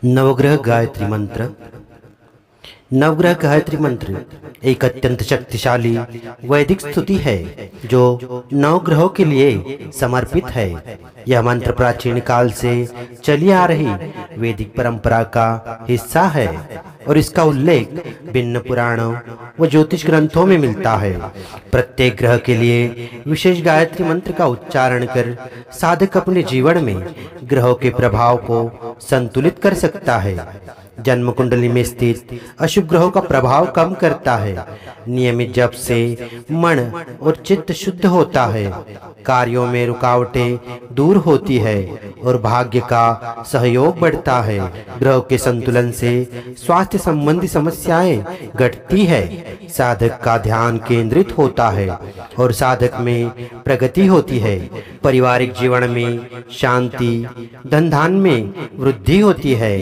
नवग्रह गायत्री मंत्र। नवग्रह गायत्री मंत्र एक अत्यंत शक्तिशाली वैदिक स्तुति है जो नवग्रहों के लिए समर्पित है। यह मंत्र प्राचीन काल से चली आ रही वैदिक परंपरा का हिस्सा है और इसका उल्लेख भिन्न पुराणों व ज्योतिष ग्रंथों में मिलता है। प्रत्येक ग्रह के लिए विशेष गायत्री मंत्र का उच्चारण कर साधक अपने जीवन में ग्रहों के प्रभाव को संतुलित कर सकता है। जन्म कुंडली में स्थित अशुभ ग्रहों का प्रभाव कम करता है। नियमित जप से मन और चित्त शुद्ध होता है, कार्यों में रुकावटें दूर होती है और भाग्य का सहयोग बढ़ता है। ग्रहों के संतुलन से स्वास्थ्य संबंधी समस्याएं घटती है, साधक का ध्यान केंद्रित होता है और साधक में प्रगति होती है। पारिवारिक जीवन में शांति, धन धान्य में वृद्धि होती है।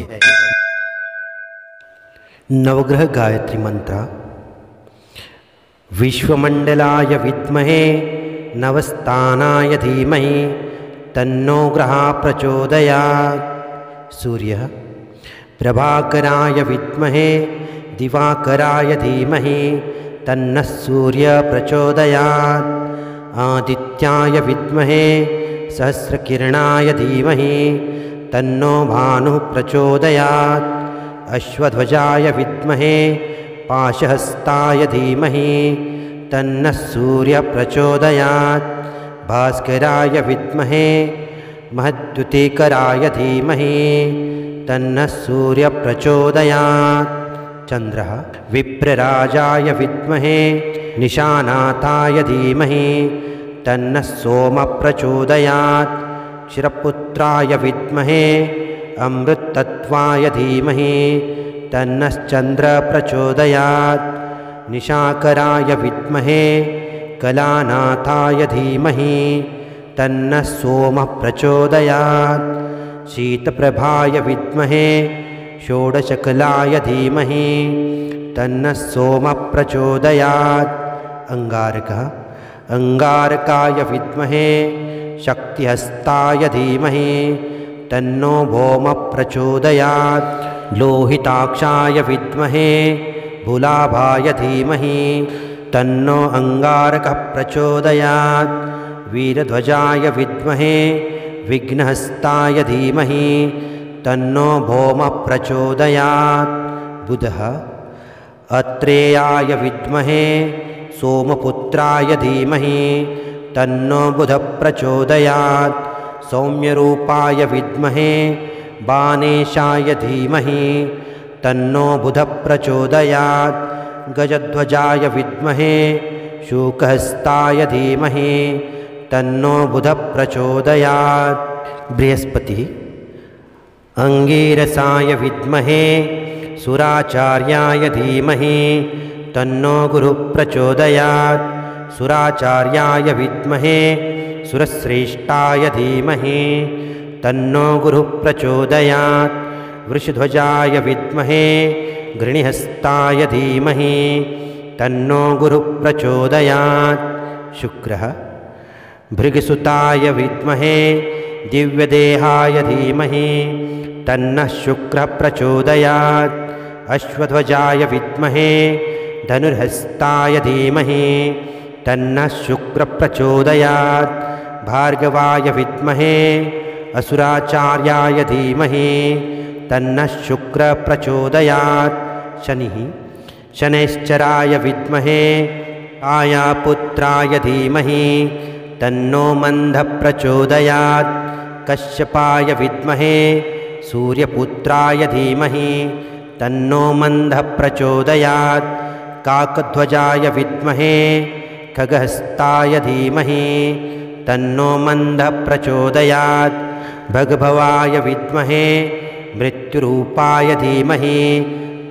नवग्रह गायत्री मंत्र। विश्वमंडलाय विद्महे नवस्थानाय धीमहि तन्नो ग्रहा प्रचोदयात्। सूर्यः प्रभाकराय विद्महे दिवाकराय धीमहि तन्नः सूर्यः प्रचोदयात्। आदित्याय विद्महे सहस्रकिरणाय धीमहि तन्नो भानुः प्रचोदयात्। अश्वध्वजाय विद्महे पाशहस्ताय धीमहि तन्नः सूर्यः प्रचोदयात्। भास्कराय विद्महे महद्युतिकराय धीमहि तन्नः सूर्यः प्रचोदयात्। चंद्रः विप्रराजाय विद्महे निशानाथाय धीमहि तन्नः सोमः प्रचोदयात्। क्षीरपुत्राय विद्महे अमृतत्वाय धीमहि तन्नश्चंद्रः प्रचोदयात्। निशाकराय विद्महे कलानाथाय धीमहि तन्नः सोमः प्रचोदयात्। शीतप्रभाय विद्महे षोडशकलाय धीमहि तन्नः सोमः प्रचोदयात्। अंगारकः अंगारकाय विद्महे शक्तिहस्ताय धीमहि तन्नो भौमः प्रचोदयात्। लोहिताक्षाय विद्महे भूलाभाय धीमहि तन्नो अंगारकः प्रचोदयात्। वीरध्वजाय विद्महे विघ्नहस्ताय धीमहि तन्नो भौमः प्रचोदयात्। बुधः अत्रेयाय विद्महे सोमपुत्राय धीमहि तन्नो बुधः प्रचोदयात्। सौम्यरूपाय विद्महे बानेशाय धीमहि तन्नो बुधः प्रचोदयात्। गजध्वजाय विद्महे शूकहस्ताय धीमहि तन्नो बुधः प्रचोदयात्। बृहस्पतिः अंगीरसाय विद्महे सुराचार्याय धीमहि तन्नो गुरुः प्रचोदयात्। सुराचार्याय विद्महे सुरश्रेष्ठाय धीमहि तन्नो गुरुः प्रचोदयात्। वृषध्वजाय विद्महे गृणिहस्ताय धीमहि तन्नो गुरुः प्रचोदयात्। शुक्रः भृगुसुताय विद्महे दिव्यदेहाय धीमहि तन्नः शुक्रः प्रचोदयात्। अश्वध्वजाय विद्महे धनुर्हस्ताय धीमहि तन्नः शुक्रः प्रचोदयात्। भार्गवाय विद्महे असुराचार्याय धीमहि तन्नः शुक्रः प्रचोदयात्। शनिः शनैश्चराय विद्महे आयापुत्राय धीमहि तन्नो मंदः प्रचोदयात्। कश्यपाय विद्महे सूर्यपुत्राय धीमहि तन्नो मंदः प्रचोदयात्। काकध्वजाय विद्महे खगहस्ताय धीमहि तन्नो मंदः प्रचोदयात्। भगभवाय विद्महे मृत्युरूपाय धीमहि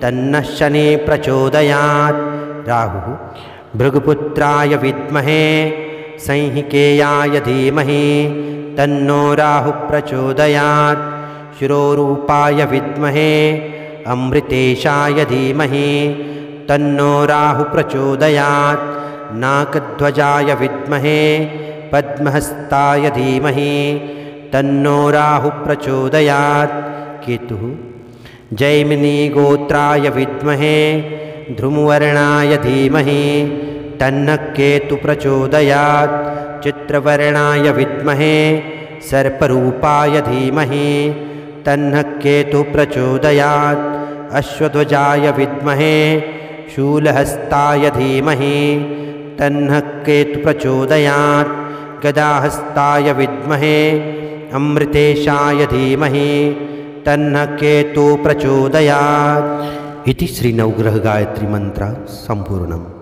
तन्नः शनिः प्रचोदयात्। राहुः भृगुपुत्राय विद्महे संहिकेयाय धीमहि तन्नो राहुः प्रचोदयात्। शिरोरूपाय विद्महे अमृतेशाय धीमहि तन्नो राहुः प्रचोदयात्। नाकध्वजाय विद्महे पद्महस्ताय धीमहि तन्नो राहुः प्रचोदयात्। केतुः जैमिनी गोत्राय विद्महे धूमवर्णाय धीमहि तन्नः केतुः प्रचोदयात्। चित्रवर्णाय विद्महे सर्परूपाय धीमहि तन्नः केतुः प्रचोदयात्। अश्वध्वजाय विद्महे शूलहस्ताय धीमहि तन्नः केतुः प्रचोदयात्। गदाहस्ताय विद्महे अमृतेशाय धीमहि तन्नः केतुः प्रचोदयात्। इति श्री नवग्रह गायत्री मंत्र संपूर्णम्।